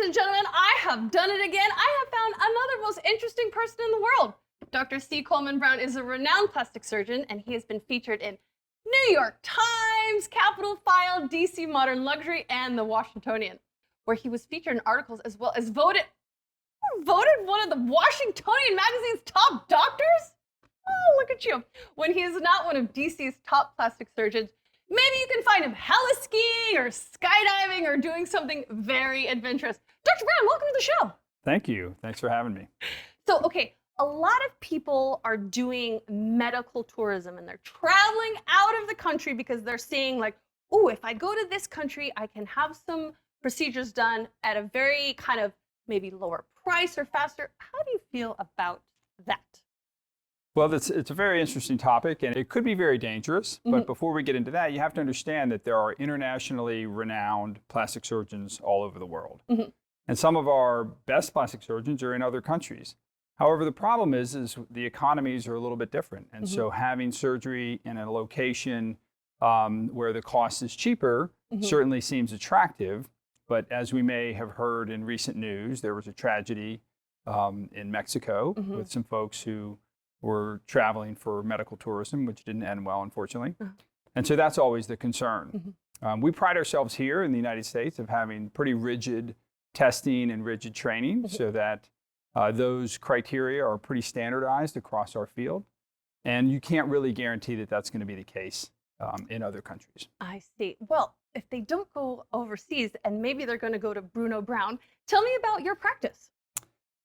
and gentlemen, I have done it again. I have found another most interesting person in the world. Dr. C. Coleman Brown is a renowned plastic surgeon, and he has been featured in New York Times, Capital File, DC Modern Luxury, and the Washingtonian, where he was featured in articles as well as voted one of the Washingtonian magazine's top doctors. Oh, look at you. When he is not one of DC's top plastic surgeons, maybe you can find him heli-skiing or skydiving or doing something very adventurous. Dr. Brown, welcome to the show. Thank you. Thanks for having me. So, okay, a lot of people are doing medical tourism and they're traveling out of the country because they're seeing like, oh, if I go to this country, I can have some procedures done at a very kind of maybe lower price or faster. How do you feel about that? Well, it's a very interesting topic, and it could be very dangerous. But before we get into that, you have to understand that there are internationally renowned plastic surgeons all over the world. And some of our best plastic surgeons are in other countries. However, the problem is the economies are a little bit different. And so having surgery in a location where the cost is cheaper certainly seems attractive. But as we may have heard in recent news, there was a tragedy in Mexico with some folks who were traveling for medical tourism, which didn't end well, unfortunately. And so that's always the concern. We pride ourselves here in the United States of having pretty rigid testing and rigid training so that those criteria are pretty standardized across our field. And you can't really guarantee that that's going to be the case in other countries. I see. Well, if they don't go overseas and maybe they're going to go to Bruno Brown, tell me about your practice.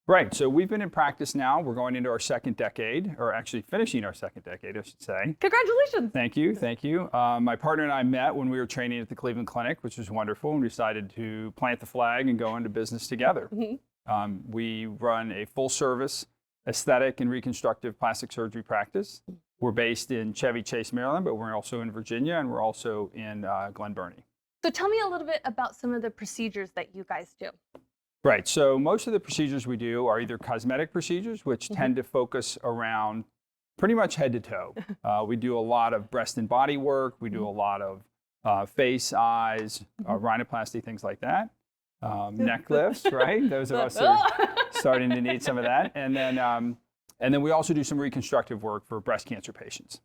Right. So we've been in practice now. We're going into our second decade, or actually finishing our second decade, I should say. Congratulations. Thank you. Thank you. My partner and I met when we were training at the Cleveland Clinic, which was wonderful, and we decided to plant the flag and go into business together. We run a full-service aesthetic and reconstructive plastic surgery practice. We're based in Chevy Chase, Maryland, but we're also in Virginia, and we're also in Glen Burnie. So tell me a little bit about some of the procedures that you guys do. Right. So most of the procedures we do are either cosmetic procedures, which tend to focus around pretty much head to toe. We do a lot of breast and body work. We do a lot of face, eyes, rhinoplasty, things like that. Neck lifts, right? Those of us are starting to need some of that. And then we also do some reconstructive work for breast cancer patients.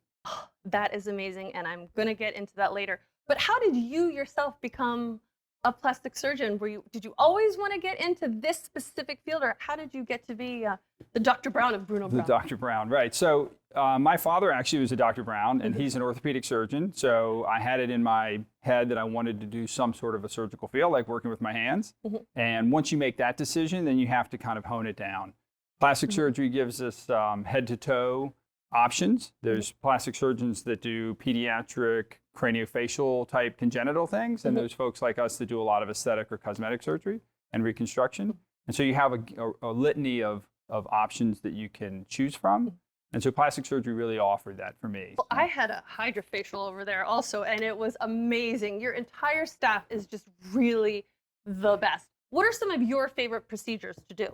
That is amazing, and I'm going to get into that later. But how did you yourself become a plastic surgeon? Did you always want to get into this specific field, or how did you get to be the Dr. Brown of Bruno Brown? The Dr. Brown, right. So my father actually was a Dr. Brown, and he's an orthopedic surgeon. So I had it in my head that I wanted to do some sort of a surgical field, like working with my hands. And once you make that decision, then you have to kind of hone it down. Plastic surgery gives us head-to-toe options. There's plastic surgeons that do pediatric, craniofacial type congenital things, and there's folks like us that do a lot of aesthetic or cosmetic surgery and reconstruction. And so you have a litany of options that you can choose from. And so plastic surgery really offered that for me. Well, I had a hydrofacial over there also, and it was amazing. Your entire staff is just really the best. What are some of your favorite procedures to do?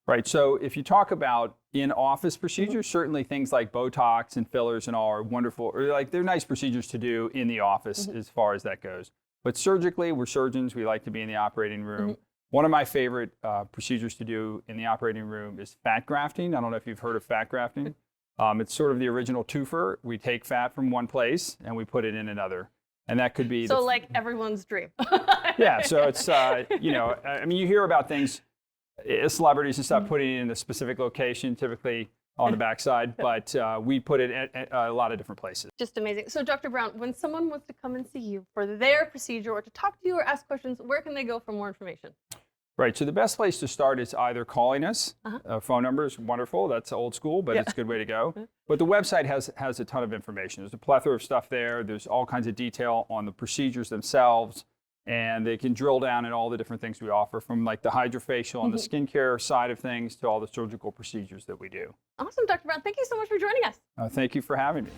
Right. So if you talk about in-office procedures, certainly things like Botox and fillers and all are wonderful, or like they're nice procedures to do in the office as far as that goes. But surgically, we're surgeons. We like to be in the operating room. One of my favorite procedures to do in the operating room is fat grafting. I don't know if you've heard of fat grafting. It's sort of the original twofer. We take fat from one place and we put it in another. And that could be like everyone's dream. Yeah. So it's, you know, I mean, you hear about things, celebrities and stuff putting it in a specific location, typically on the backside, but we put it at a lot of different places. Just amazing. So Dr. Brown, when someone wants to come and see you for their procedure or to talk to you or ask questions, where can they go for more information? Right. So the best place to start is either calling us. Phone number is wonderful. That's old school, but it's a good way to go. But the website has a ton of information. There's a plethora of stuff there. There's all kinds of detail on the procedures themselves. And they can drill down in all the different things we offer, from like the hydrofacial and the skincare side of things to all the surgical procedures that we do. Awesome, Dr. Brown. Thank you so much for joining us. Thank you for having me.